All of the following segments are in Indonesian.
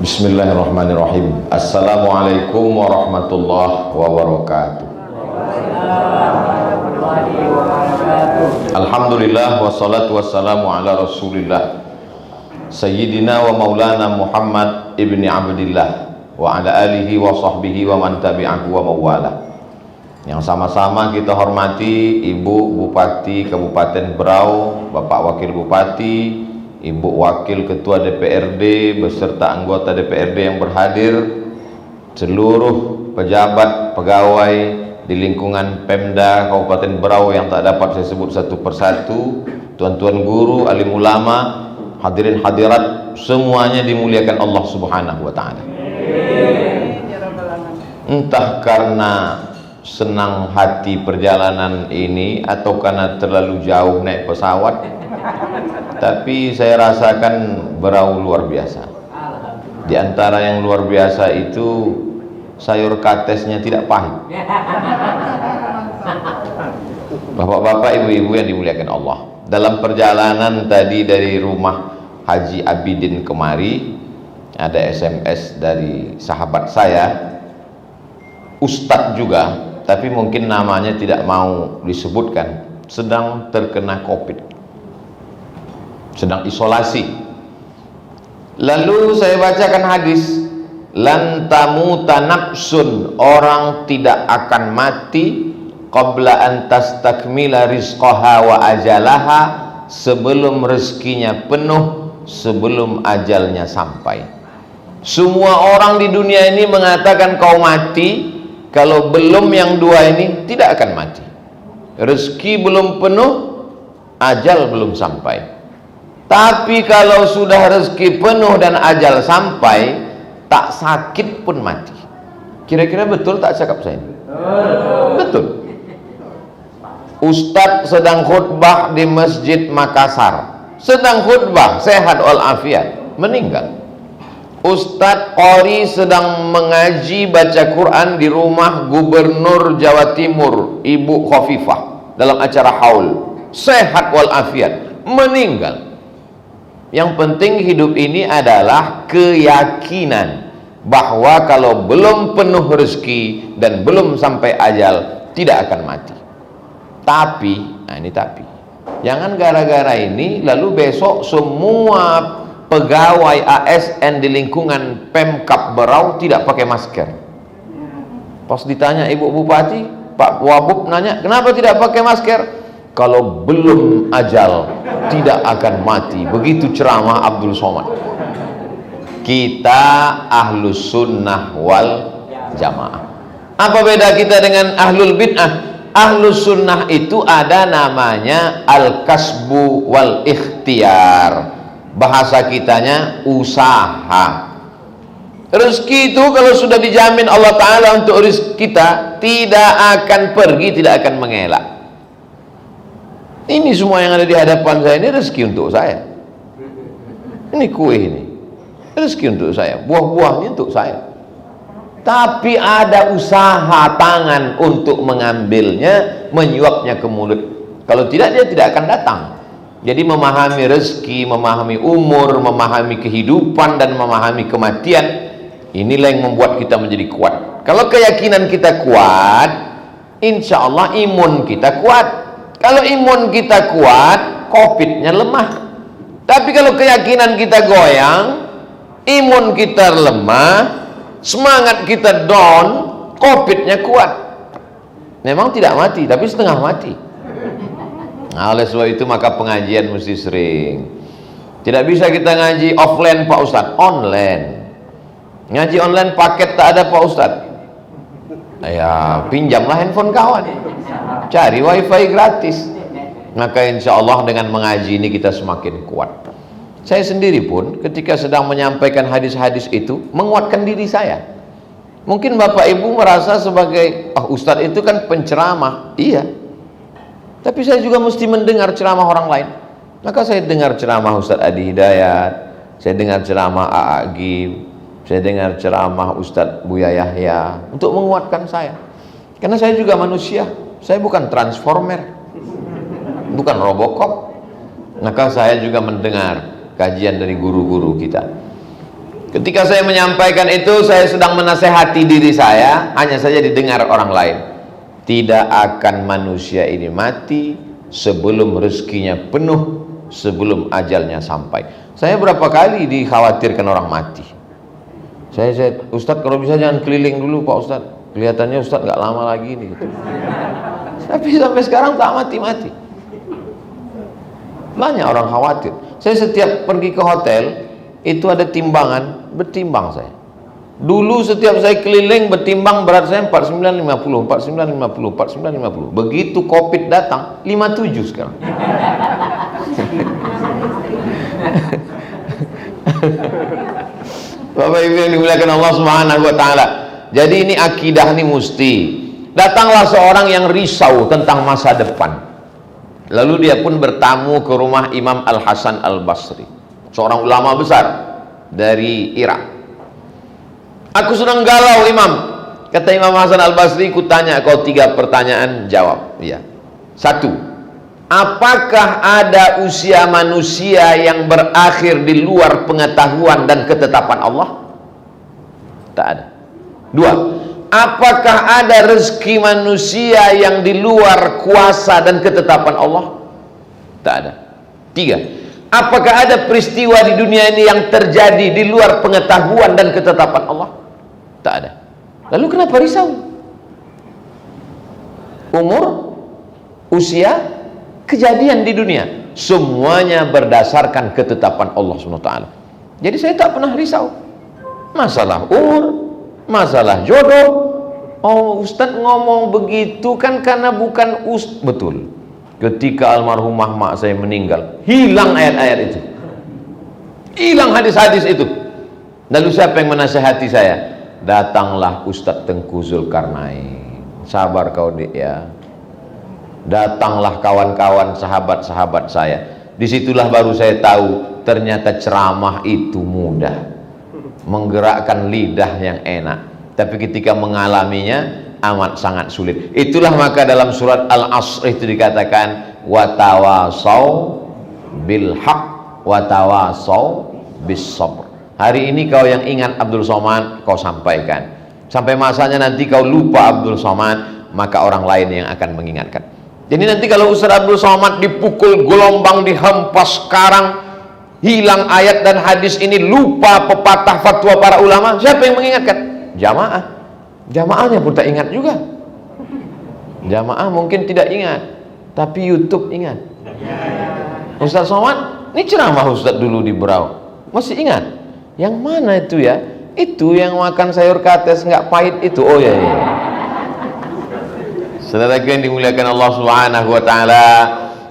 Bismillahirrahmanirrahim. Assalamualaikum warahmatullahi wabarakatuh. Alhamdulillah wassalatu wassalamu ala rasulillah Sayyidina wa maulana Muhammad ibni Abdillah wa ala alihi wa sahbihi wa man tabi'ahu wa mawala. Yang sama-sama kita hormati Ibu Bupati Kabupaten Berau, Bapak Wakil Bupati, Ibu Wakil Ketua DPRD beserta anggota DPRD yang berhadir, seluruh pejabat, pegawai di lingkungan Pemda Kabupaten Berau yang tak dapat saya sebut satu persatu, tuan-tuan guru, alim ulama, hadirin hadirat, semuanya dimuliakan Allah Subhanahu wa ta'ala. Entah karena senang hati perjalanan ini atau karena terlalu jauh naik pesawat, tapi saya rasakan Berau luar biasa. Di antara yang luar biasa itu sayur katesnya tidak pahit. Bapak-bapak, ibu-ibu yang dimuliakan Allah, dalam perjalanan tadi dari rumah Haji Abidin kemari, ada SMS dari sahabat saya, Ustadz juga, tapi mungkin namanya tidak mau disebutkan, sedang terkena COVID, sedang isolasi. Lalu saya bacakan hadis, lan tamuta nafsun, orang tidak akan mati qabla an tastakmila rizqaha wa ajalaha, sebelum rezekinya penuh, sebelum ajalnya sampai. Semua orang di dunia ini mengatakan kau mati, kalau belum yang dua ini tidak akan mati. Rezeki belum penuh, ajal belum sampai. Tapi kalau sudah rezeki penuh dan ajal sampai, tak sakit pun mati. Kira-kira betul tak cakap saya ini? Betul. Ustadz sedang khutbah di Masjid Makassar, sedang khutbah sehat walafiat, meninggal. Ustadz Qori sedang mengaji baca Quran di rumah Gubernur Jawa Timur Ibu Khofifah dalam acara haul, sehat walafiat, meninggal. Yang penting hidup ini adalah keyakinan bahwa kalau belum penuh rezeki dan belum sampai ajal, tidak akan mati. Tapi, nah ini tapi, jangan gara-gara ini lalu besok semua pegawai ASN di lingkungan Pemkab Berau tidak pakai masker. Pas ditanya Ibu Bupati, Pak Wabub nanya, kenapa tidak pakai masker? Kalau belum ajal tidak akan mati. Begitu ceramah Abdul Somad. Kita ahlus sunnah wal jamaah. Apa beda kita dengan ahlul bid'ah? Ahlus sunnah itu ada namanya al-kasbu wal ikhtiar. Bahasa kitanya usaha. Rezeki itu kalau sudah dijamin Allah Ta'ala untuk rezeki kita, tidak akan pergi, tidak akan mengelak. Ini semua yang ada di hadapan saya ini rezeki untuk saya. Ini kue ini rezeki untuk saya, buah-buahnya untuk saya. Tapi ada usaha tangan untuk mengambilnya, menyuapnya ke mulut. Kalau tidak, dia tidak akan datang. Jadi memahami rezeki, memahami umur, memahami kehidupan, dan memahami kematian, inilah yang membuat kita menjadi kuat. Kalau keyakinan kita kuat, insya Allah imun kita kuat. Kalau imun kita kuat, COVID-nya lemah. Tapi kalau keyakinan kita goyang, imun kita lemah, semangat kita down, COVID-nya kuat. Memang tidak mati, tapi setengah mati. Nah, oleh sebab itu maka pengajian mesti sering. Tidak bisa kita ngaji offline Pak Ustadz, online. Ngaji online paket tak ada Pak Ustadz. Ya pinjamlah handphone kawan, cari wifi gratis. Maka insya Allah dengan mengaji ini kita semakin kuat. Saya sendiri pun ketika sedang menyampaikan hadis-hadis itu menguatkan diri saya. Mungkin Bapak Ibu merasa sebagai Ustadz itu kan penceramah. Iya, tapi saya juga mesti mendengar ceramah orang lain. Maka saya dengar ceramah Ustadz Adi Hidayat, saya dengar ceramah A'agib, saya dengar ceramah Ustadz Buya Yahya untuk menguatkan saya. Karena saya juga manusia, saya bukan transformer, bukan Robocop. Maka saya juga mendengar kajian dari guru-guru kita. Ketika saya menyampaikan itu, saya sedang menasehati diri saya, hanya saja didengar orang lain. Tidak akan manusia ini mati sebelum rezekinya penuh, sebelum ajalnya sampai. Saya berapa kali dikhawatirkan orang mati. Saya Ustadz kalau bisa jangan keliling dulu Pak Ustadz, kelihatannya Ustadz nggak lama lagi nih gitu. Tapi sampai sekarang tak mati-mati. Banyak orang khawatir. Saya setiap pergi ke hotel itu ada timbangan, bertimbang saya. Dulu setiap saya keliling bertimbang berat saya 4950, 4950, 4950. Begitu Covid datang 57 sekarang. Bapak Ibu yang dimuliakan Allah Subhanahu wa taala. Jadi ini akidah ini mesti. Datanglah seorang yang risau tentang masa depan. Lalu dia pun bertamu ke rumah Imam Al-Hasan Al-Basri, seorang ulama besar dari Irak. Aku sedang galau Imam. Kata Imam Hasan Al-Basri, ku tanya kau 3 pertanyaan, jawab. Iya. 1. Apakah ada usia manusia yang berakhir di luar pengetahuan dan ketetapan Allah? Tak ada. 2. Apakah ada rezeki manusia yang di luar kuasa dan ketetapan Allah? Tak ada. 3. Apakah ada peristiwa di dunia ini yang terjadi di luar pengetahuan dan ketetapan Allah? Tak ada. Lalu kenapa risau? Umur, usia, kejadian di dunia, semuanya berdasarkan ketetapan Allah SWT. Jadi saya tak pernah risau. Masalah umur, masalah jodoh. Oh, Ustadz ngomong begitu kan karena bukan betul. Ketika almarhumah mak saya meninggal, hilang ayat-ayat itu, hilang hadis-hadis itu. Lalu siapa yang menasihati saya? Datanglah Ustadz Tengku Zulkarnain. Sabar kau dik ya. Datanglah kawan-kawan sahabat-sahabat saya. Disitulah baru saya tahu ternyata ceramah itu mudah, menggerakkan lidah yang enak. Tapi ketika mengalaminya amat sangat sulit. Itulah maka dalam surat Al-Asr itu dikatakan watawasau bil haq watawasau bis sabr. Hari ini kau yang ingat Abdul Somad, kau sampaikan. Sampai masanya nanti kau lupa Abdul Somad, maka orang lain yang akan mengingatkan. Jadi nanti kalau Ustaz Abdul Somad dipukul gelombang, dihempas sekarang, hilang ayat dan hadis ini, lupa pepatah fatwa para ulama, siapa yang mengingatkan? Jamaah. Jamaahnya pun tak ingat juga. Jamaah mungkin tidak ingat, tapi YouTube ingat. Ustaz Somad, ini ceramah Ustaz dulu di Berau, masih ingat? Yang mana itu ya? Itu yang makan sayur kates nggak pahit itu. Oh ya, ya. Saudaraku yang dimuliakan Allah Subhanahu wa taala,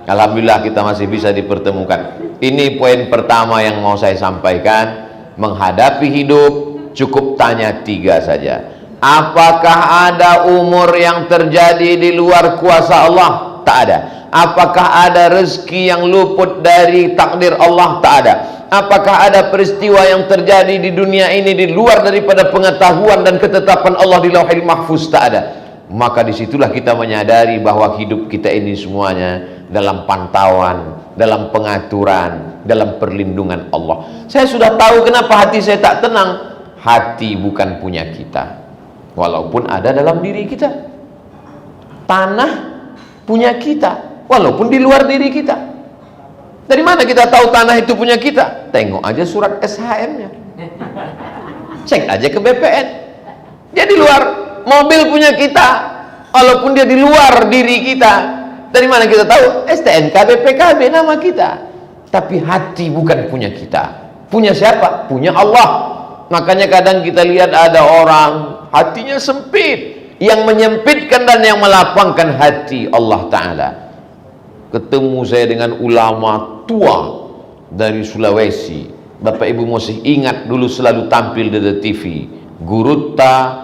alhamdulillah kita masih bisa dipertemukan. Ini poin pertama yang mau saya sampaikan. Menghadapi hidup cukup tanya 3 saja. Apakah ada umur yang terjadi di luar kuasa Allah? Tak ada. Apakah ada rezeki yang luput dari takdir Allah? Tak ada. Apakah ada peristiwa yang terjadi di dunia ini di luar daripada pengetahuan dan ketetapan Allah di Lauhil Mahfuz? Tak ada. Maka disitulah kita menyadari bahwa hidup kita ini semuanya dalam pantauan, dalam pengaturan, dalam perlindungan Allah. Saya sudah tahu kenapa hati saya tak tenang. Hati bukan punya kita, walaupun ada dalam diri kita. Tanah punya kita, walaupun di luar diri kita. Dari mana kita tahu tanah itu punya kita? Tengok aja surat SHM-nya, cek aja ke BPN. Dia di luar. Mobil punya kita, walaupun dia di luar diri kita. Dari mana kita tahu? STNK BPKB nama kita. Tapi hati bukan punya kita. Punya siapa? Punya Allah. Makanya kadang kita lihat ada orang hatinya sempit, yang menyempitkan dan yang melapangkan hati Allah Ta'ala. Ketemu saya dengan ulama tua dari Sulawesi. Bapak Ibu masih ingat dulu selalu tampil di TV, Gurutta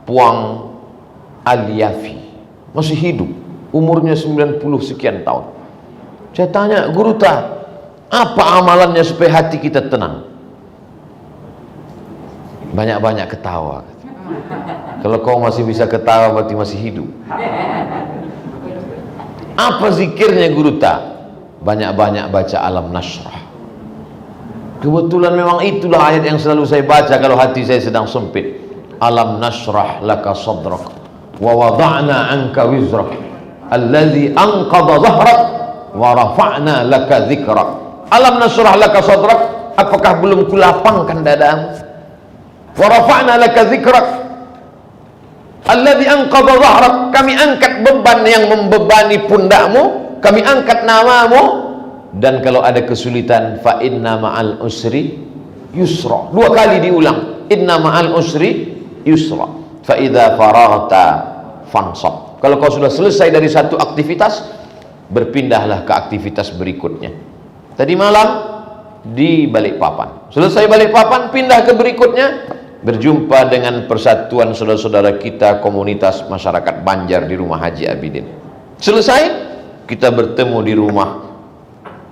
Puang Aliafi, masih hidup, umurnya 90 sekian tahun. Saya tanya, Gurutta, apa amalannya supaya hati kita tenang? Banyak-banyak ketawa. Kalau kau masih bisa ketawa berarti masih hidup. Apa zikirnya Gurutta? Banyak-banyak baca Alam Nashrah. Kebetulan memang itulah ayat yang selalu saya baca kalau hati saya sedang sempit. Alam nashrah laka sadrak wa wada'na anka wizrak alladhi anqadha dhahrak wa rafa'na laka dhikrak. Alam nashrah laka sadrak, apakah belum kulapangkan dadamu? Wa rafa'na laka dhikrak alladhi anqadha dhahrak, kami angkat beban yang membebani pundakmu, kami angkat namamu. Dan kalau ada kesulitan, fa inna ma'al usri yusra, 2 kali diulang, inna ma'al usri yusra, fa idza faraghta fansab. Kalau kau sudah selesai dari satu aktivitas, berpindahlah ke aktivitas berikutnya. Tadi malam di Balikpapan, selesai Balikpapan pindah ke berikutnya, berjumpa dengan persatuan saudara-saudara kita komunitas masyarakat Banjar di rumah Haji Abidin. Selesai kita bertemu di rumah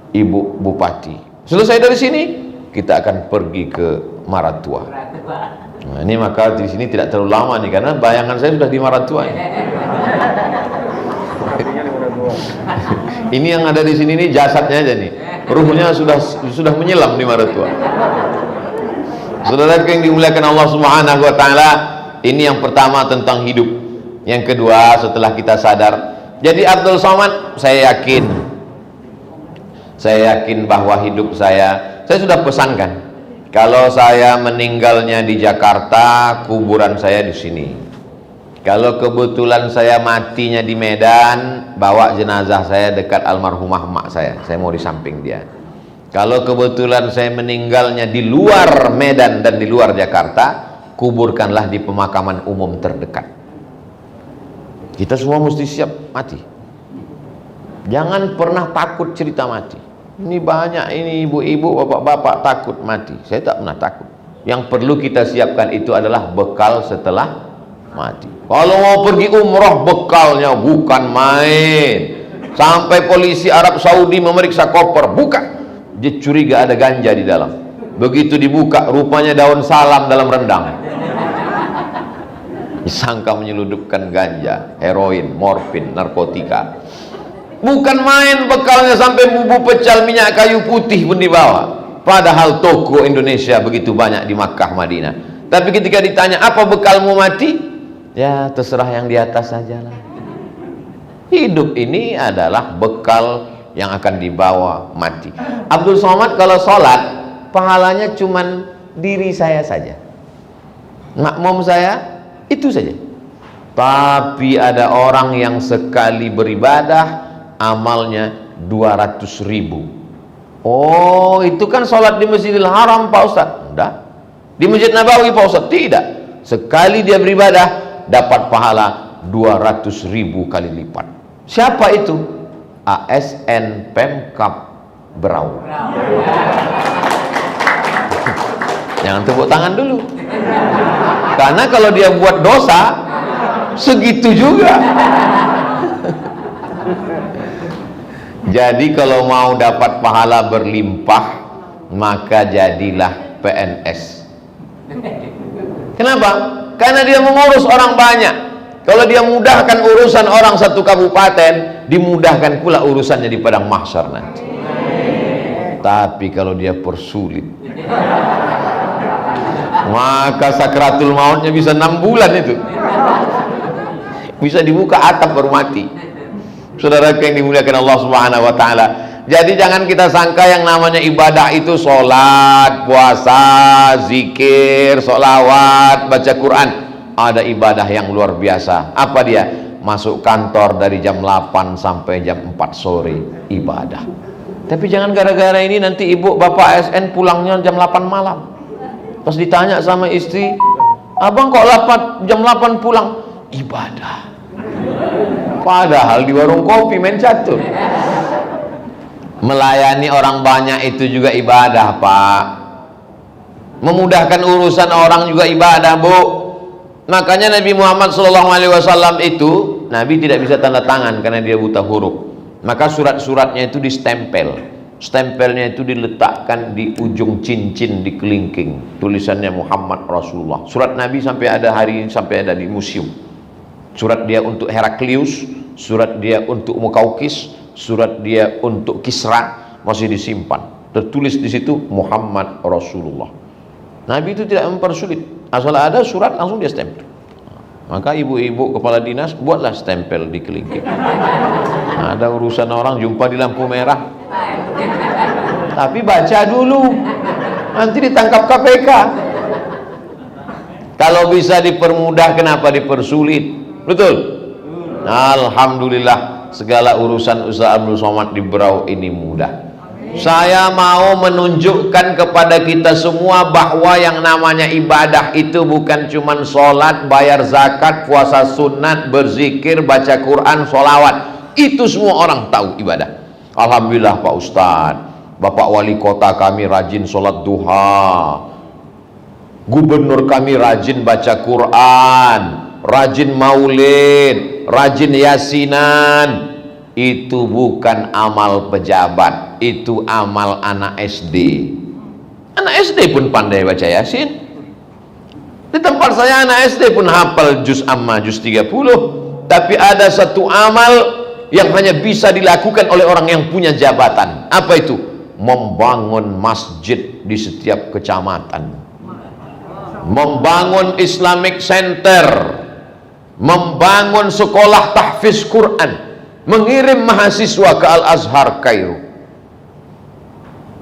Ibu Bupati. Selesai dari sini kita akan pergi ke Maratua. Nah, ini maka di sini tidak terlalu lama nih, karena bayangan saya sudah di Maratua. Ini yang ada di sini nih jasadnya aja nih, ruhnya sudah menyelam di Maratua. Saudara yang dimuliakan Allah Subhanahu wa taala, ini yang pertama tentang hidup. Yang kedua, setelah kita sadar. Jadi Abdul Somad, saya yakin bahwa hidup saya sudah pesankan, kalau saya meninggalnya di Jakarta, kuburan saya di sini. Kalau kebetulan saya matinya di Medan, bawa jenazah saya dekat almarhumah emak saya mau di samping dia. Kalau kebetulan saya meninggalnya di luar Medan dan di luar Jakarta, kuburkanlah di pemakaman umum terdekat. Kita semua mesti siap mati. Jangan pernah takut cerita mati. Ini banyak ini ibu-ibu, bapak-bapak takut mati. Saya tak pernah takut. Yang perlu kita siapkan itu adalah bekal setelah mati. Kalau mau pergi umroh, bekalnya bukan main. Sampai polisi Arab Saudi memeriksa koper, buka, dia curiga ada ganja di dalam. Begitu dibuka, rupanya daun salam dalam rendang. Disangka menyeludupkan ganja, heroin, morfin, narkotika. Bukan main bekalnya, sampai bumbu pecal, minyak kayu putih pun dibawa. Padahal toko Indonesia begitu banyak di Makkah, Madinah. Tapi ketika ditanya, apa bekalmu mati? Ya terserah yang di atas sajalah. Hidup ini adalah bekal yang akan dibawa mati. Abdul Somad kalau sholat, pahalanya cuman diri saya saja, makmum saya, itu saja. Tapi ada orang yang sekali beribadah amalnya 200.000. Oh, itu kan sholat di Masjidil Haram Pak Ustaz. Enggak. Di Masjid Nabawi Pak Ustaz. Tidak. Sekali dia beribadah dapat pahala 200.000 kali lipat. Siapa itu? ASN Pemkab Berau. Jangan tepuk tangan dulu, karena kalau dia buat dosa segitu juga. Jadi kalau mau dapat pahala berlimpah, maka jadilah PNS. Kenapa? Karena dia mengurus orang banyak. Kalau dia mudahkan urusan orang satu kabupaten, dimudahkan pula urusannya di padang mahsyar nanti. Tapi kalau dia persulit, maka sakratul mautnya bisa 6 bulan itu. Bisa dibuka atap baru mati. Saudara yang dimuliakan Allah Subhanahu wa taala. Jadi jangan kita sangka yang namanya ibadah itu sholat, puasa, zikir, sholawat, baca Quran. Ada ibadah yang luar biasa. Apa dia? Masuk kantor dari jam 8 sampai jam 4 sore ibadah. Tapi jangan gara-gara ini nanti ibu bapak ASN pulangnya jam 8 malam. Pas ditanya sama istri, abang kok jam 8 pulang? Ibadah. Padahal di warung kopi main catur. Melayani orang banyak itu juga ibadah, Pak. Memudahkan urusan orang juga ibadah, Bu. Makanya Nabi Muhammad SAW itu, Nabi tidak bisa tanda tangan karena dia buta huruf. Maka surat-suratnya itu distempel. Stempelnya itu diletakkan di ujung cincin di kelingking. Tulisannya Muhammad Rasulullah. Surat Nabi sampai ada hari ini, sampai ada di museum. Surat dia untuk Heraklius, surat dia untuk Mukaukis, surat dia untuk Kisra masih disimpan. tertulis di situ Muhammad Rasulullah. Nabi itu tidak mempersulit, asal ada surat langsung dia stempel. Maka ibu-ibu kepala dinas buatlah stempel di kelingking. Ada urusan orang jumpa di lampu merah, tapi baca dulu, nanti ditangkap KPK. Kalau bisa dipermudah, kenapa dipersulit? Betul? Alhamdulillah, segala urusan Ustaz Abdul Somad di Berau ini mudah. Saya mau menunjukkan kepada kita semua bahwa yang namanya ibadah itu bukan cuman sholat, bayar zakat, puasa sunat, berzikir, baca Quran, sholawat. Itu semua orang tahu ibadah. Alhamdulillah Pak Ustadz, Bapak Wali Kota kami rajin sholat duha, gubernur kami rajin baca Quran, rajin maulid, rajin yasinan. Itu bukan amal pejabat, itu amal anak SD. Anak SD pun pandai baca yasin. Di tempat saya anak SD pun hafal juz amma, juz 30. Tapi ada satu amal yang hanya bisa dilakukan oleh orang yang punya jabatan. Apa itu? Membangun masjid di setiap kecamatan, membangun Islamic Center, membangun sekolah tahfiz Quran, mengirim mahasiswa ke Al-Azhar Kairo.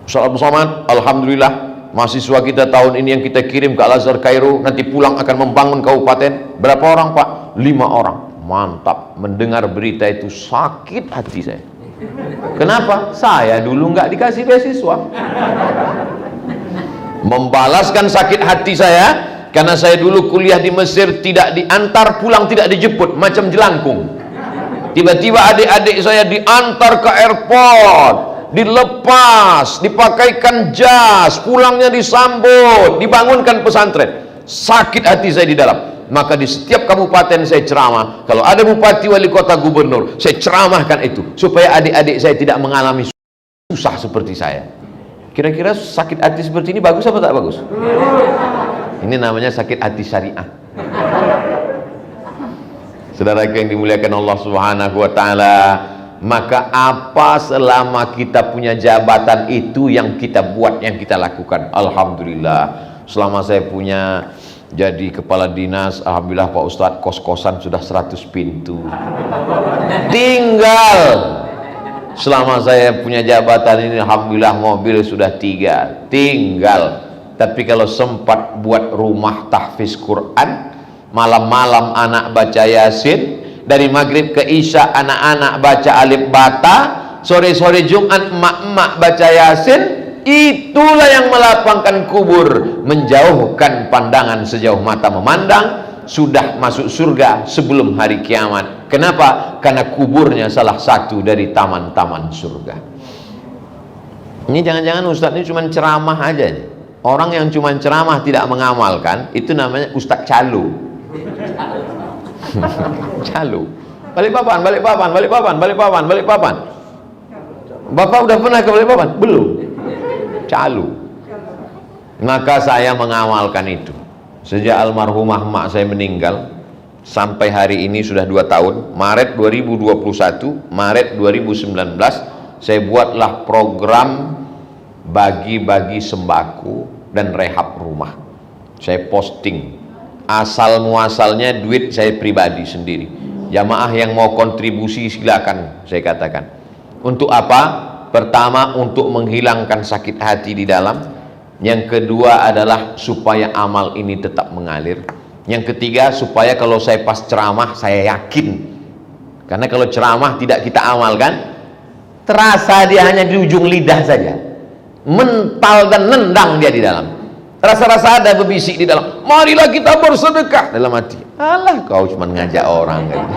Ustaz Abdul Somad, alhamdulillah, mahasiswa kita tahun ini yang kita kirim ke Al-Azhar Kairo, nanti pulang akan membangun kabupaten. Berapa orang Pak? 5 orang. Mantap. Mendengar berita itu sakit hati saya. Kenapa? Saya dulu nggak dikasih beasiswa. Membalaskan sakit hati saya, karena saya dulu kuliah di Mesir, tidak diantar, pulang tidak dijemput, macam jelangkung. Tiba-tiba adik-adik saya diantar ke airport, dilepas, dipakaikan jas, pulangnya disambut, dibangunkan pesantren. Sakit hati saya di dalam. Maka di setiap kabupaten saya ceramah. Kalau ada bupati, wali kota, gubernur, saya ceramahkan itu supaya adik-adik saya tidak mengalami susah seperti saya. Kira-kira sakit hati seperti ini bagus apa tak bagus? Ini namanya sakit hati syariah. Saudara yang dimuliakan Allah Subhanahu wa taala, maka apa selama kita punya jabatan itu yang kita buat, yang kita lakukan. Alhamdulillah, selama saya punya jadi kepala dinas, alhamdulillah Pak Ustadz, kos-kosan sudah 100 pintu. Tinggal selama saya punya jabatan ini, alhamdulillah mobil sudah 3. Tinggal. Tapi kalau sempat buat rumah tahfiz Quran, malam-malam anak baca yasin, dari maghrib ke isya anak-anak baca alif bata, sore-sore Jumat emak-emak baca yasin. Itulah yang melapangkan kubur, menjauhkan pandangan sejauh mata memandang, sudah masuk surga sebelum hari kiamat. Kenapa? Karena kuburnya salah satu dari taman-taman surga. Ini jangan-jangan Ustadz ini cuma ceramah aja nih. Orang yang cuma ceramah tidak mengamalkan, itu namanya Ustadz Calo. Calo. Balikpapan, Balikpapan, Balikpapan, Balikpapan, Balikpapan. Bapak udah pernah ke Balikpapan? Belum. Calo. Maka saya mengamalkan itu. Sejak almarhumah mak saya meninggal sampai hari ini sudah 2 tahun. Maret 2021, Maret 2019 saya buatlah program bagi-bagi sembako dan rehab rumah. Saya posting. Asal muasalnya duit saya pribadi sendiri. Jamaah yang mau kontribusi silakan, saya katakan. Untuk apa? Pertama, untuk menghilangkan sakit hati di dalam. Yang kedua adalah supaya amal ini tetap mengalir. Yang ketiga, supaya kalau saya pas ceramah saya yakin. Karena kalau ceramah tidak kita amalkan, terasa dia hanya di ujung lidah saja, mental dan nendang dia di dalam. Rasa-rasa ada bebisik di dalam. Marilah kita bersedekah. Dalam hati, alah kau cuma ngajak orang gitu.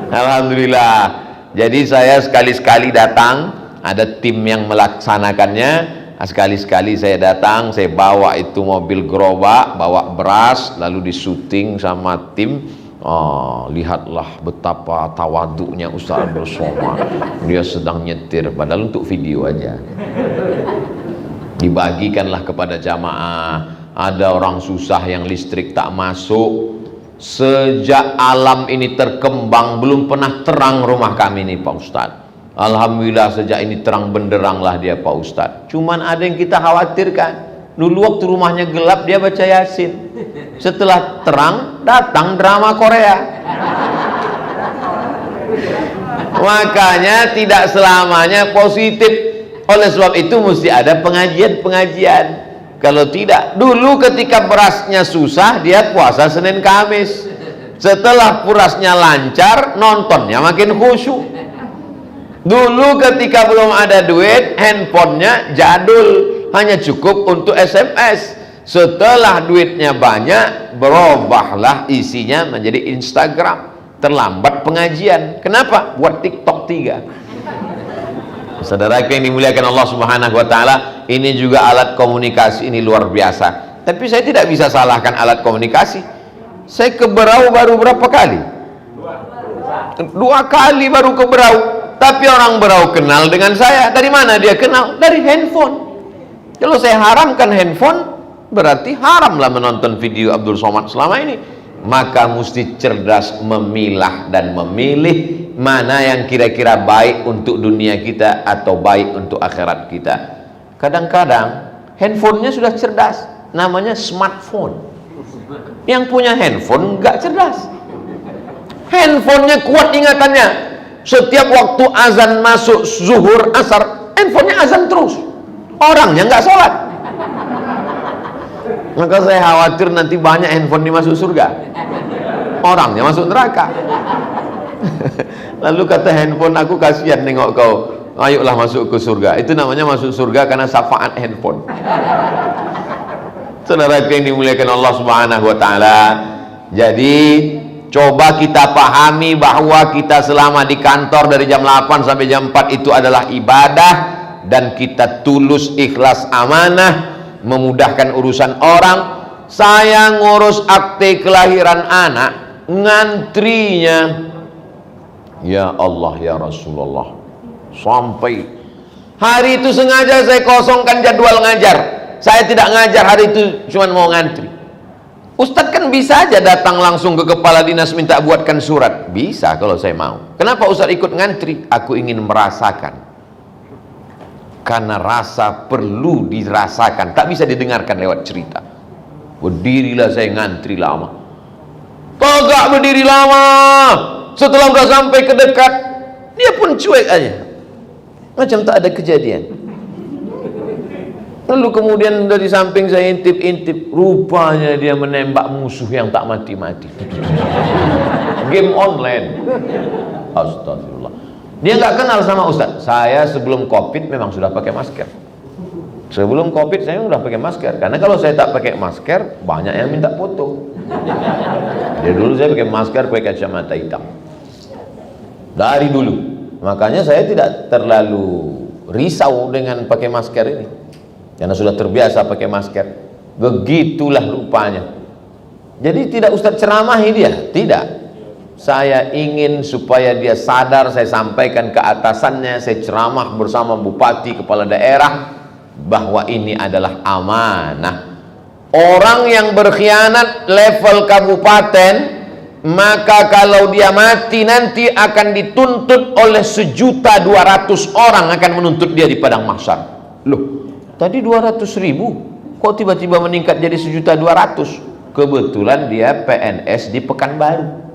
Alhamdulillah. Jadi saya sekali-sekali datang, ada tim yang melaksanakannya. Sekali-sekali saya datang, saya bawa itu mobil gerobak, bawa beras, lalu disuting sama tim. Oh, lihatlah betapa tawaduknya Ustaz Abdul Somad. Dia sedang nyetir, padahal untuk video aja. Dibagikanlah kepada jamaah. Ada orang susah yang listrik tak masuk. Sejak alam ini terkembang belum pernah terang rumah kami ini Pak Ustadz. Alhamdulillah sejak ini terang benderanglah dia Pak Ustadz. Cuman ada yang kita khawatirkan. Dulu waktu rumahnya gelap dia baca Yasin. Setelah terang datang drama Korea. Makanya tidak selamanya positif. Oleh sebab itu mesti ada pengajian-pengajian. Kalau tidak, dulu ketika berasnya susah dia puasa Senin Kamis. Setelah berasnya lancar, nontonnya makin khusyuk. Dulu ketika belum ada duit, handphonenya jadul, hanya cukup untuk SMS. Setelah duitnya banyak, berubahlah isinya menjadi Instagram. Terlambat pengajian. Kenapa? Buat TikTok 3. Saudara yang dimuliakan Allah Subhanahu wa taala, ini juga alat komunikasi, ini luar biasa. Tapi saya tidak bisa salahkan alat komunikasi. Saya ke Berau baru berapa kali? 2 kali baru ke Berau. Tapi orang Berau kenal dengan saya. Dari mana dia kenal? Dari handphone. Kalau saya haramkan handphone, berarti haramlah menonton video Abdul Somad selama ini. Maka mesti cerdas memilah dan memilih mana yang kira-kira baik untuk dunia kita atau baik untuk akhirat kita. Kadang-kadang handphonenya sudah cerdas, namanya smartphone. Yang punya handphone nggak cerdas. Handphonenya kuat ingatannya. Setiap waktu azan masuk zuhur asar, handphonenya azan terus. Orangnya nggak sholat. Maka saya khawatir nanti banyak handphone dimasuk surga, orangnya masuk neraka. Lalu kata handphone, aku kasihan nengok kau, ayolah masuk ke surga. Itu namanya masuk surga karena syafaat handphone. Saudara yang dimuliakan Allah Subhanahu wa taala. Jadi coba kita pahami bahwa kita selama di kantor dari jam 8 sampai jam 4 itu adalah ibadah, dan kita tulus ikhlas amanah memudahkan urusan orang. Saya ngurus akte kelahiran anak, ngantrinya ya Allah ya Rasulullah, sampai hari itu sengaja saya kosongkan jadwal ngajar. Saya tidak ngajar hari itu, cuma mau ngantri. Ustadz kan bisa aja datang langsung ke kepala dinas minta buatkan surat, bisa kalau saya mau. Kenapa Ustadz ikut ngantri? Aku ingin merasakan, karena rasa perlu dirasakan, tak bisa didengarkan lewat cerita. Berdirilah saya ngantri lama, kagak berdiri lama. Setelah udah sampai ke dekat, dia pun cuek aja, macam tak ada kejadian. Lalu kemudian dari samping saya intip-intip, rupanya dia menembak musuh yang tak mati-mati. Game online. Astagfirullah. Dia nggak kenal sama Ustadz. Saya sebelum COVID memang sudah pakai masker. Sebelum COVID saya sudah pakai masker. Karena kalau saya tak pakai masker, banyak yang minta foto. Jadi dulu saya pakai masker, pakai kacamata hitam. Dari dulu. Makanya saya tidak terlalu risau dengan pakai masker ini. Karena sudah terbiasa pakai masker. Begitulah rupanya. Jadi tidak Ustadz ceramahi dia. Tidak. Saya ingin supaya dia sadar, saya sampaikan ke atasannya, saya ceramah bersama bupati, kepala daerah, bahwa ini adalah amanah. Orang yang berkhianat level kabupaten, maka kalau dia mati nanti akan dituntut oleh 1.200.000 orang akan menuntut dia di padang mahsyar. Loh, tadi 200.000, kok tiba-tiba meningkat jadi 1.200.000? Kebetulan dia PNS di Pekanbaru.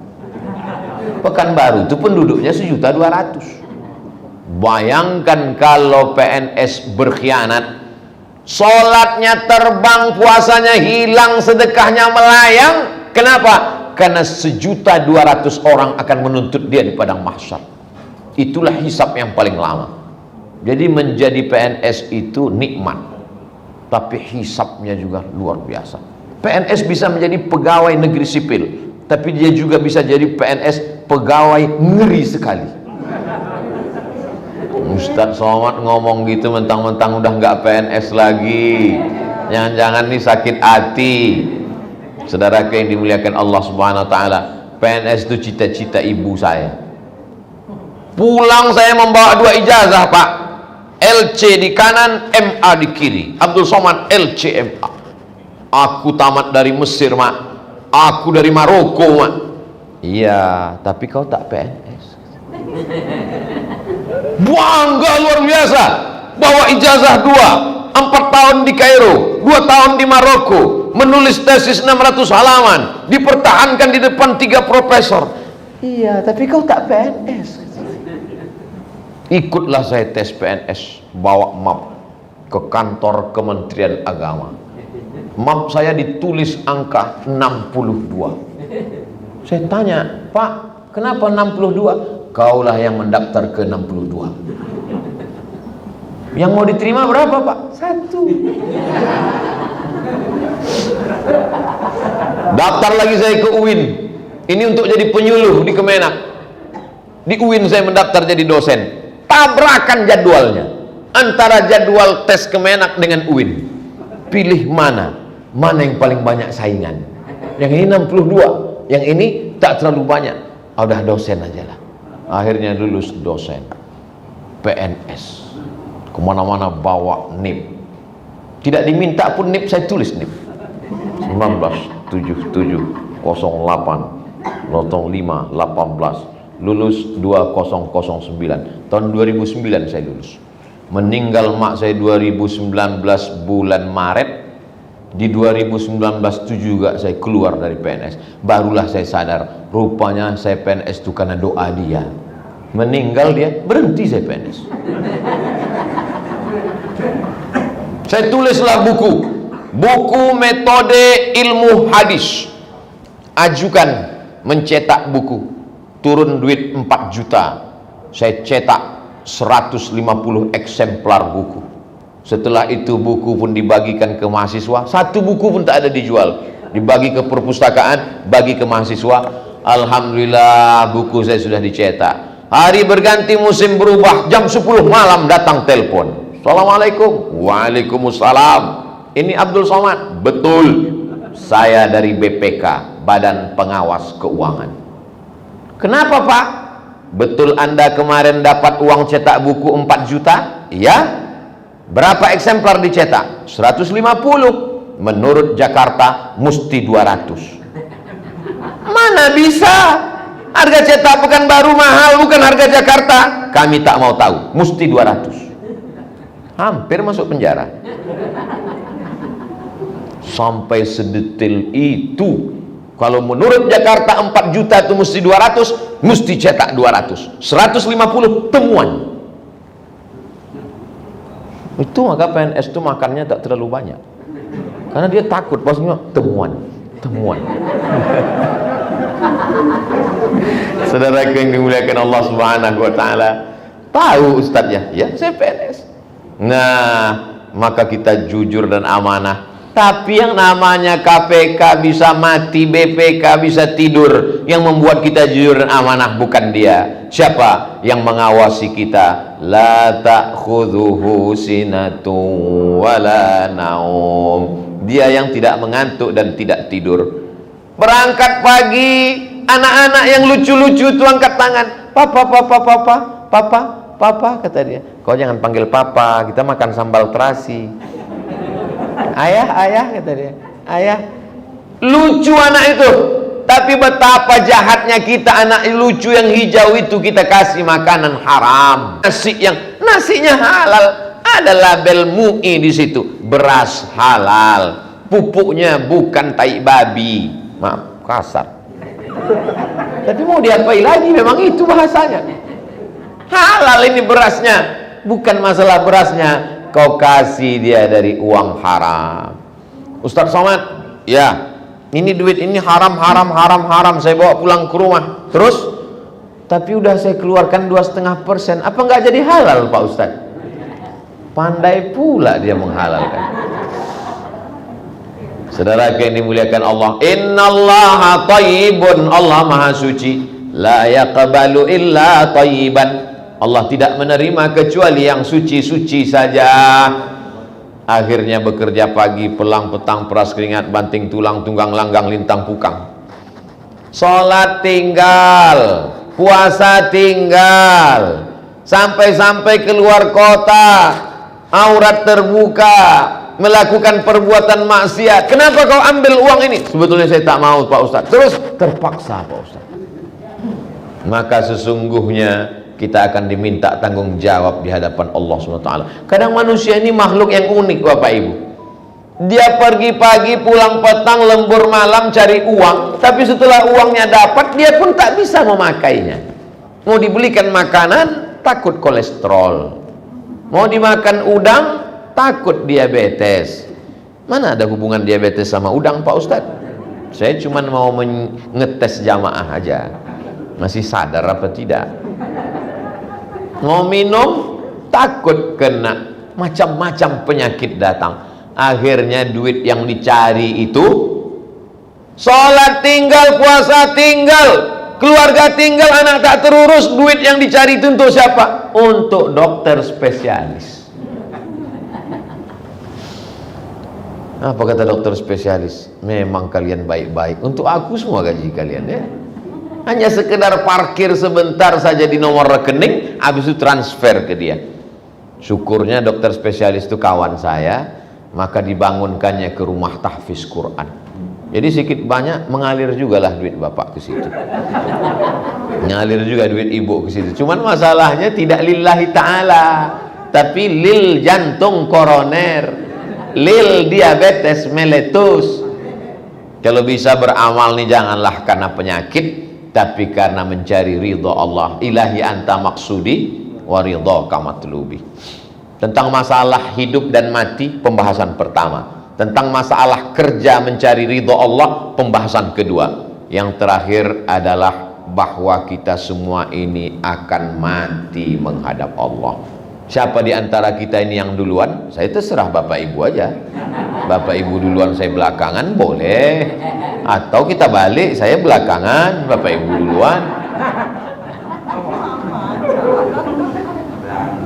Pekanbaru itu penduduknya 1.200.000. Bayangkan kalau PNS berkhianat, sholatnya terbang, puasanya hilang, sedekahnya melayang. Kenapa? Karena 1.200.000 orang akan menuntut dia di padang mahsyar. Itulah hisab yang paling lama. Jadi menjadi PNS itu nikmat, tapi hisabnya juga luar biasa. PNS bisa menjadi pegawai negeri sipil, tapi dia juga bisa jadi PNS pegawai ngeri sekali. Ustadz Somad ngomong gitu mentang-mentang udah nggak PNS lagi, jangan-jangan nih sakit hati. Saudara yang dimuliakan Allah Subhanahu wa taala, PNS itu cita-cita ibu saya. Pulang saya membawa 2 ijazah, Pak. LC di kanan, MA di kiri. Abdul Somad LC MA. Aku tamat dari Mesir, Mak. Aku dari Maroko, Mak. Iya, tapi kau tak PNS. Bangga luar biasa, bawa ijazah 2, 4 tahun di Kairo, 2 tahun di Maroko, menulis tesis 600 halaman, dipertahankan di depan 3 profesor. Iya, tapi kau tak PNS. Ikutlah saya tes PNS, bawa map ke kantor Kementerian Agama. Map saya ditulis angka 62. Saya tanya, Pak, kenapa 62? Kaulah yang mendaftar ke 62. Yang mau diterima berapa, Pak? 1. Daftar lagi saya ke UIN. Ini untuk jadi penyuluh di Kemenak. Di UIN saya mendaftar jadi dosen. Tabrakan jadwalnya antara jadwal tes Kemenak dengan UIN. Pilih mana yang paling banyak saingan. Yang ini 62, yang ini tak terlalu banyak. Udah dosen aja lah. Akhirnya lulus dosen PNS. Kemana-mana bawa NIP. Tidak diminta pun NIP saya tulis NIP. 1977 08 05 18, lulus 2009. Tahun 2009 saya lulus. Meninggal mak saya 2019 bulan Maret. Di 2019 itu juga saya keluar dari PNS. Barulah saya sadar, rupanya saya PNS itu karena doa dia. Meninggal dia, berhenti saya PNS. Saya tulislah buku metode ilmu hadis. Ajukan mencetak buku. Turun duit 4 juta. Saya cetak 150 eksemplar buku. Setelah itu buku pun dibagikan ke mahasiswa. 1 buku pun tak ada dijual. Dibagi ke perpustakaan, bagi ke mahasiswa. Alhamdulillah buku saya sudah dicetak. Hari berganti, musim berubah, jam 10 malam datang telepon. Assalamualaikum. Waalaikumsalam. Ini Abdul Somad. Betul, saya dari BPK, Badan Pengawas Keuangan. Kenapa, Pak? Betul Anda kemarin dapat uang cetak buku 4 juta? Iya. Berapa eksemplar dicetak? 150. Menurut Jakarta mesti 200. Mana bisa? Harga cetak Pekanbaru mahal, bukan harga Jakarta. Kami tak mau tahu, mesti 200. Hampir masuk penjara. Sampai sedetail itu. Kalau menurut Jakarta 4 juta itu mesti 200, mesti cetak 200. 150 temuan. Itu maka PNS itu makannya tak terlalu banyak. Karena dia takut, maksudnya temuan. Saudara yang dimuliakan Allah Subhanahu wa taala, tahu ustadznya? Ya, saya PNS. Nah, maka kita jujur dan amanah. Tapi yang namanya KPK bisa mati, BPK bisa tidur. Yang membuat kita jujur dan amanah bukan dia. Siapa yang mengawasi kita? La ta'khudhuhu sinatun wala naum. Dia yang tidak mengantuk dan tidak tidur. Berangkat pagi, anak-anak yang lucu-lucu itu angkat tangan. Papa, kata dia. Kau jangan panggil papa, kita makan sambal terasi. Ayah, kata dia. Ayah. Lucu anak itu. Tapi betapa jahatnya kita, anak lucu yang hijau itu kita kasih makanan haram. Nasinya halal. Ada label MUI di situ. Beras halal. Pupuknya bukan tai babi. Maaf, kasar. Tapi mau diapain lagi, memang itu bahasanya. Halal ini berasnya. Bukan masalah berasnya, kau kasih dia dari uang haram. Ustaz Somad, ya, ini duit ini haram, saya bawa pulang ke rumah. Terus, tapi udah saya keluarkan 2,5%. Apa nggak jadi halal, Pak Ustaz? Pandai pula dia menghalalkan. Saudara yang dimuliakan Allah, innallaha thayyibun, Allah maha suci, la yaqbalu illa thayyiban. Allah tidak menerima kecuali yang suci-suci saja. Akhirnya bekerja pagi, pelang petang, peras keringat, banting tulang, tunggang langgang, lintang pukang. Sholat tinggal, puasa tinggal, sampai-sampai keluar kota, aurat terbuka, melakukan perbuatan maksiat. Kenapa kau ambil uang ini? Sebetulnya saya tak mau, Pak Ustaz. Terus terpaksa, Pak Ustaz. Maka sesungguhnya kita akan diminta tanggung jawab di hadapan Allah SWT. Kadang manusia ini makhluk yang unik Bapak Ibu. Dia pergi pagi pulang petang, lembur malam cari uang, tapi setelah uangnya dapat dia pun tak bisa memakainya. Mau dibelikan makanan takut kolesterol, mau dimakan udang takut diabetes. Mana ada hubungan diabetes sama udang Pak Ustadz? Saya cuma mau ngetes jamaah aja, masih sadar apa tidak. Mau minum takut kena macam-macam penyakit datang. Akhirnya duit yang dicari itu, sholat tinggal, puasa tinggal, keluarga tinggal, anak tak terurus. Duit yang dicari itu untuk siapa? Untuk dokter spesialis. Apa kata dokter spesialis? Memang kalian baik-baik, untuk aku semua gaji kalian ya. Hanya sekedar parkir sebentar saja di nomor rekening, habis itu transfer ke dia. Syukurnya dokter spesialis itu kawan saya, maka dibangunkannya ke rumah tahfiz Quran. Jadi sedikit banyak mengalir juga lah duit bapak ke situ, mengalir juga duit ibu ke situ. Cuman masalahnya tidak lillahi ta'ala, tapi lil jantung koroner, lil diabetes meletus. Kalau bisa beramal nih janganlah karena penyakit, tapi karena mencari ridha Allah. Ilahi anta maksudi wa ridhaka matlubi. Tentang masalah hidup dan mati, pembahasan pertama. Tentang masalah kerja mencari ridho Allah, pembahasan kedua. Yang terakhir adalah bahwa kita semua ini akan mati menghadap Allah. Siapa di antara kita ini yang duluan? Saya terserah Bapak Ibu aja. Bapak Ibu duluan, saya belakangan, boleh. Atau kita balik, saya belakangan, Bapak Ibu duluan.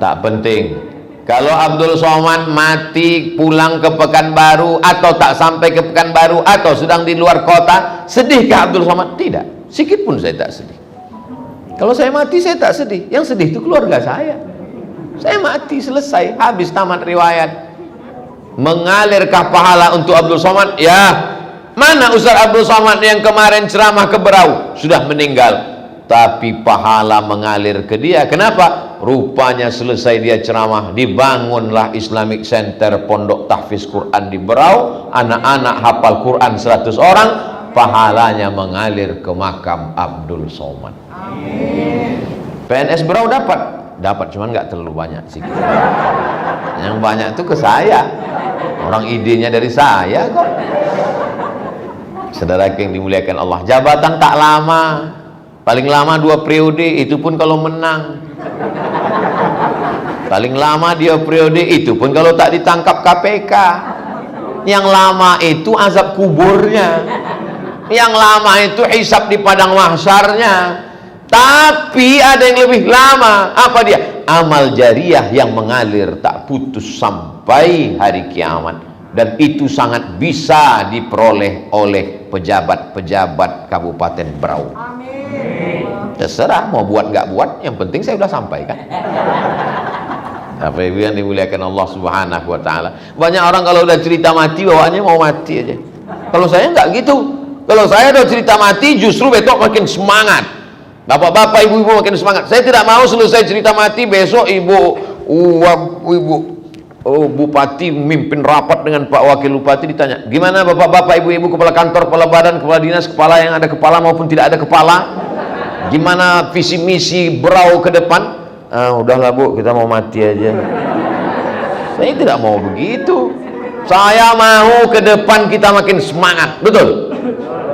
Tak penting. Kalau Abdul Somad mati pulang ke Pekanbaru, atau tak sampai ke Pekanbaru, atau sedang di luar kota, sedihkah Abdul Somad? Tidak, sedikit pun saya tak sedih. Kalau saya mati saya tak sedih, yang sedih itu keluarga saya. Saya mati, selesai, habis, tamat riwayat. Mengalirkah pahala untuk Abdul Somad? Ya. Mana Ustaz Abdul Somad yang kemarin ceramah ke Berau? Sudah meninggal, tapi pahala mengalir ke dia. Kenapa? Rupanya selesai dia ceramah, dibangunlah Islamic Center Pondok Tahfiz Quran di Berau. Anak-anak hafal Quran 100 orang, pahalanya mengalir ke makam Abdul Somad. PNS Berau dapat, cuman nggak terlalu banyak sih. Yang banyak itu ke saya. Orang idenya dari saya kok. Saudara yang dimuliakan Allah, jabatan tak lama, paling lama 2 periode, itu pun kalau menang. Paling lama dia periode, itu pun kalau tak ditangkap KPK. Yang lama itu azab kuburnya, yang lama itu hisab di padang mahsyarnya. Tapi ada yang lebih lama, apa dia? Amal jariah yang mengalir tak putus sampai hari kiamat. Dan itu sangat bisa diperoleh oleh pejabat-pejabat Kabupaten Berau. Terserah mau buat nggak buat, yang penting saya sudah sampaikan. Apa ibu yang dimuliakan Allah Subhanahu wa ta'ala. Banyak orang kalau udah cerita mati bawaannya mau mati aja. Kalau saya nggak gitu. Kalau saya udah cerita mati justru besok makin semangat. Bapak-bapak, ibu-ibu makin semangat. Saya tidak mau selesai cerita mati besok Bupati mimpin rapat dengan Pak Wakil Bupati, ditanya, gimana bapak-bapak, ibu-ibu, kepala kantor, kepala badan, kepala dinas, kepala yang ada kepala maupun tidak ada kepala, gimana visi misi Berau ke depan? Udahlah Bu, kita mau mati aja. Saya tidak mau begitu. Saya mau ke depan kita makin semangat, betul?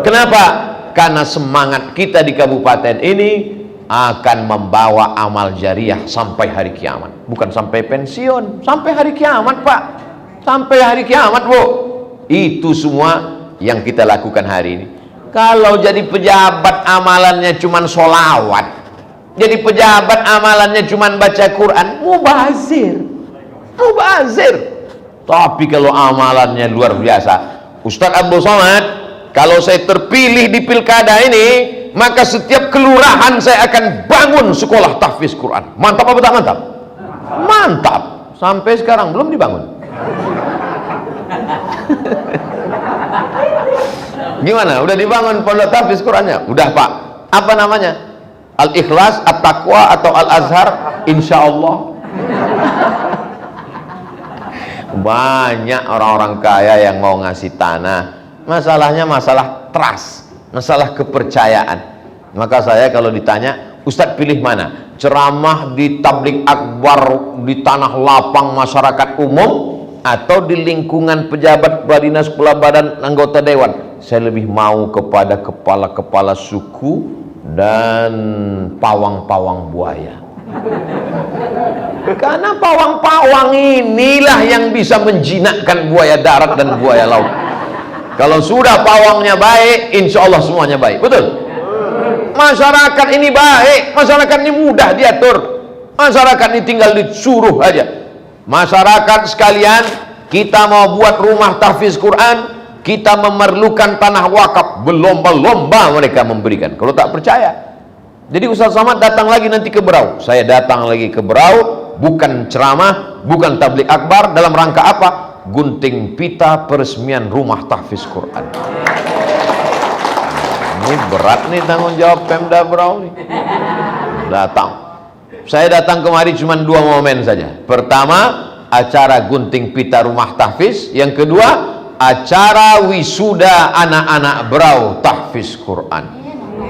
Kenapa? Karena semangat kita di kabupaten ini akan membawa amal jariah sampai hari kiamat. Bukan sampai pensiun, sampai hari kiamat Pak. Sampai hari kiamat Bu. Itu semua yang kita lakukan hari ini. Kalau jadi pejabat amalannya cuman sholawat, jadi pejabat amalannya cuman baca Quran, mubazir. Tapi kalau amalannya luar biasa, Ustaz Abdul Somad, kalau saya terpilih di pilkada ini, maka setiap kelurahan saya akan bangun sekolah tahfiz Quran. Mantap apa tak mantap? Mantap. Sampai sekarang belum dibangun. Gimana? Udah dibangun pondok tahfiz Qurannya? Udah Pak. Apa namanya? Al-Ikhlas, At-Taqwa atau Al-Azhar? Insya Allah. Banyak orang-orang kaya yang mau ngasih tanah. Masalahnya masalah trust, masalah kepercayaan. Maka saya kalau ditanya, Ustadz pilih mana? Ceramah di tablik akbar di tanah lapang masyarakat umum atau di lingkungan pejabat, kepala dinas, kepala badan, anggota dewan? Saya lebih mau kepada kepala-kepala suku dan pawang-pawang buaya. Karena pawang-pawang inilah yang bisa menjinakkan buaya darat dan buaya laut. Kalau sudah pawangnya baik, insya Allah semuanya baik. Betul? Masyarakat ini baik, masyarakat ini mudah diatur, masyarakat ini tinggal disuruh aja. Masyarakat sekalian, kita mau buat rumah tahfiz Quran, kita memerlukan tanah wakaf, berlomba-lomba mereka memberikan. Kalau tak percaya, jadi Ustaz Somad datang lagi nanti ke Berau. Saya datang lagi ke Berau, bukan ceramah, bukan tablik akbar, dalam rangka apa? Gunting pita peresmian rumah tahfiz Quran. Ini berat nih tanggung jawab Pemda Berau nih. Datang. Saya datang kemari cuma 2 momen saja. Pertama, acara gunting pita rumah tahfiz. Yang kedua, acara wisuda anak-anak Berau tahfiz Quran.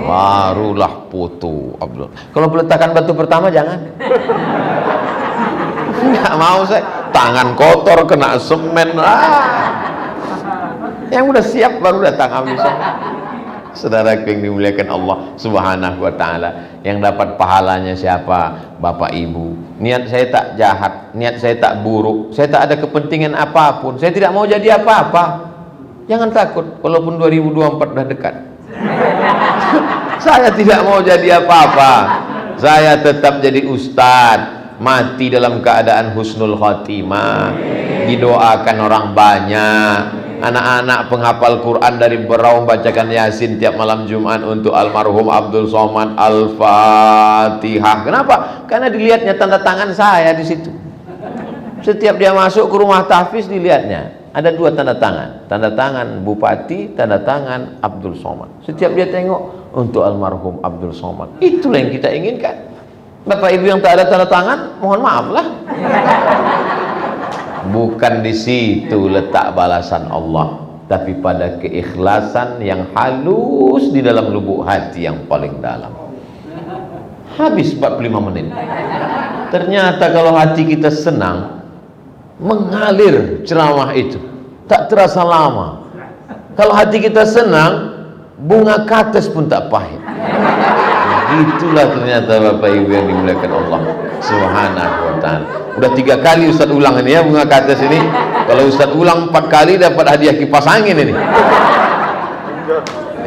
Barulah foto Abdul. Kalau peletakan batu pertama jangan. Nggak mau saya. Tangan kotor kena semen. Yang udah siap baru datang Abdul. Saudara yang dimuliakan Allah Subhanahu wa ta'ala, yang dapat pahalanya siapa? Bapak Ibu. Niat saya tak jahat, niat saya tak buruk, saya tak ada kepentingan apapun, saya tidak mau jadi apa-apa. Jangan takut, walaupun 2024 sudah dekat. Saya tidak mau jadi apa-apa, saya tetap jadi ustadz, mati dalam keadaan husnul khotimah, didoakan orang banyak. Anak-anak penghafal Quran dari Berau membacakan Yasin tiap malam Jumat untuk almarhum Abdul Somad. Al-Fatihah. Kenapa? Karena dilihatnya tanda tangan saya di situ. Setiap dia masuk ke rumah tahfiz dilihatnya ada 2 tanda tangan. Tanda tangan Bupati, tanda tangan Abdul Somad. Setiap dia tengok untuk almarhum Abdul Somad. Itulah yang kita inginkan. Bapak Ibu yang tak ada tanda tangan, mohon maaf lah. Bukan di situ letak balasan Allah, tapi pada keikhlasan yang halus di dalam lubuk hati yang paling dalam. Habis 45 menit. Ternyata kalau hati kita senang, mengalir ceramah itu, tak terasa lama. Kalau hati kita senang, bunga kates pun tak pahit. Itulah ternyata Bapak Ibu yang dimuliakan Allah Subhanahu wa ta'ala. Udah 3 kali Ustaz ulang ini ya bunga kates ini. Kalau Ustaz ulang 4 kali dapat hadiah kipas angin ini.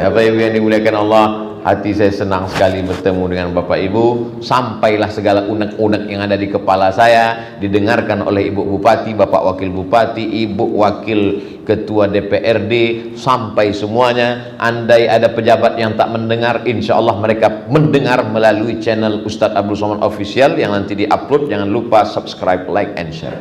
Ya Bapak Ibu yang dimuliakan Allah, hati saya senang sekali bertemu dengan Bapak Ibu. Sampailah segala unek-unek yang ada di kepala saya didengarkan oleh Ibu Bupati, Bapak Wakil Bupati, Ibu Wakil Ketua DPRD, sampai semuanya. Andai ada pejabat yang tak mendengar, insya Allah mereka mendengar melalui channel Ustadz Abdul Somad Official yang nanti diupload. Jangan lupa subscribe, like, and share.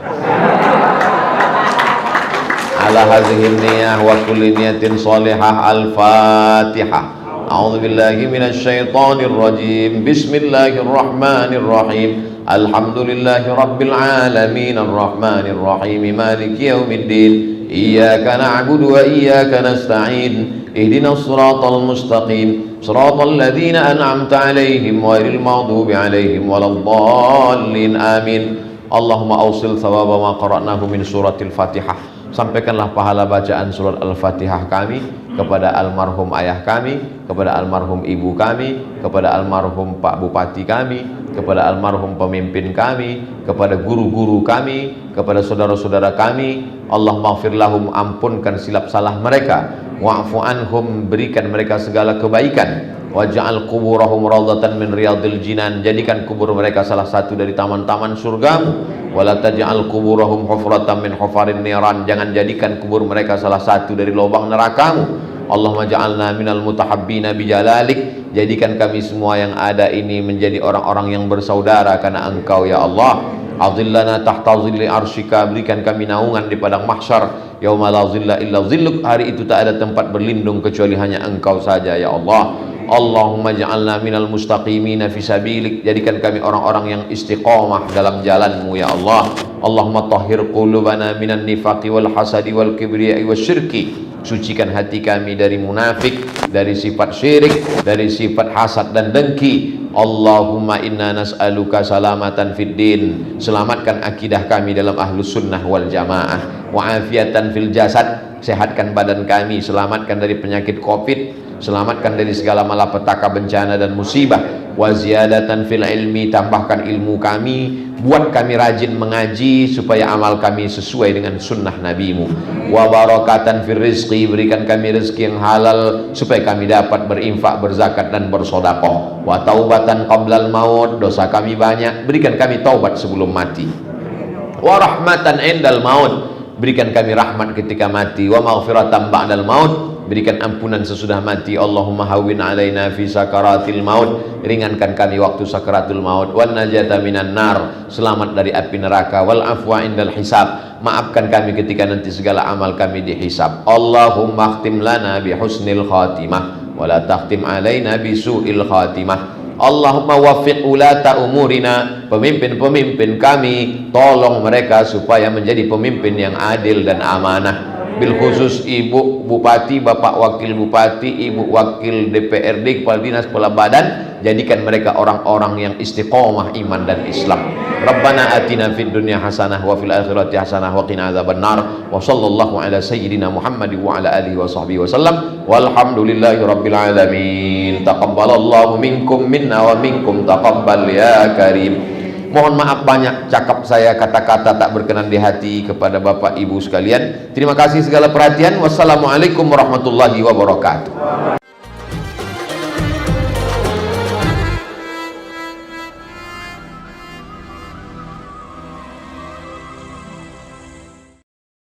Ala hadhihi niyah wa kulli niyatin salihah. Al-Fatihah. A'udzu billahi minasy syaithanir rajim. Bismillahirrahmanirrahim. Alhamdulillahi rabbil alamin arrahmanir rahim maliki yaumiddin. Iyyaka na'budu wa iyyaka nasta'in. Ihdinas siratal mustaqim. Siratal ladzina an'amta 'alaihim ghairil maghdubi 'alaihim waladdallin. Amin. Allahumma awsil thawaba ma qara'nahu min suratil Fatihah. Sampaikanlah pahala bacaan surat Al-Fatihah kami kepada almarhum ayah kami, kepada almarhum ibu kami, kepada almarhum Pak Bupati kami, kepada almarhum pemimpin kami, kepada guru-guru kami, kepada saudara-saudara kami. Allah maghfir lahum, ampunkan silap salah mereka, wa'fu anhum, berikan mereka segala kebaikan, waj'al kuburahum rawdatan min riyadil jinan, jadikan kubur mereka salah satu dari taman-taman surgamu. Wala taj'al kuburahum hufratan min hufarin niran, jangan jadikan kubur mereka salah satu dari lubang nerakamu. Allahumma ja'alna minal mutahabbina bijalalik, jadikan kami semua yang ada ini menjadi orang-orang yang bersaudara karena Engkau ya Allah. Azillana tahta zilli arsyika, berikan kami naungan di padang mahsyar. Yauma la zilla illa zilluk, hari itu tak ada tempat berlindung kecuali hanya Engkau saja ya Allah. Allahumma ja'alna minal mustaqimina fi sabilik, jadikan kami orang-orang yang istiqomah dalam jalanmu ya Allah. Allahumma tahhir qulubana minan nifaqi wal hasadi wal kibriyai wasyirki, sucikan hati kami dari munafik, dari sifat syirik, dari sifat hasad dan dengki. Allahumma inna nas'aluka salamatan fid din, selamatkan akidah kami dalam ahlus sunnah wal jamaah, wa afiatan fil jasad, sehatkan badan kami, selamatkan dari penyakit covid, selamatkan dari segala malapetaka, bencana dan musibah, wa ziyadatan fil ilmi, tambahkan ilmu kami, buat kami rajin mengaji supaya amal kami sesuai dengan sunnah nabimu, wa barakatan fil rizqi, berikan kami rezeki yang halal supaya kami dapat berinfak, berzakat dan bersedekah, wa taubatan qablal maut, dosa kami banyak, berikan kami taubat sebelum mati, wa rahmatan indal maut, berikan kami rahmat ketika mati, wa maghfiratan ba'dal maut, berikan ampunan sesudah mati. Allahumma hawwin alaina fi sakaratil maut, ringankan kami waktu sakaratul maut, wan najata minan nar, selamat dari api neraka, wal afwa indal hisab, maafkan kami ketika nanti segala amal kami dihisab. Allahumma khtim lana bi husnil khatimah wa la takhtim alaina bi su'il khatimah. Allahumma waffiq ulata umurina, pemimpin-pemimpin kami tolong mereka supaya menjadi pemimpin yang adil dan amanah, bil khusus ibu bupati, bapak wakil bupati, ibu wakil DPRD, kepala dinas, kepala badan, jadikan mereka orang-orang yang istiqomah iman dan Islam. Rabbana atina fid dunya hasanah wa fil akhirati hasanah wa qina adzabannar, wa sallallahu ala sayyidina Muhammad wa ala alihi wa sahbihi wasallam, walhamdulillahi rabbil alamin. Taqabbalallahu minkum minna wa minkum taqabbal ya karim. Mohon maaf banyak cakap saya, kata-kata tak berkenan di hati kepada Bapak Ibu sekalian. Terima kasih segala perhatian. Wassalamualaikum warahmatullahi wabarakatuh.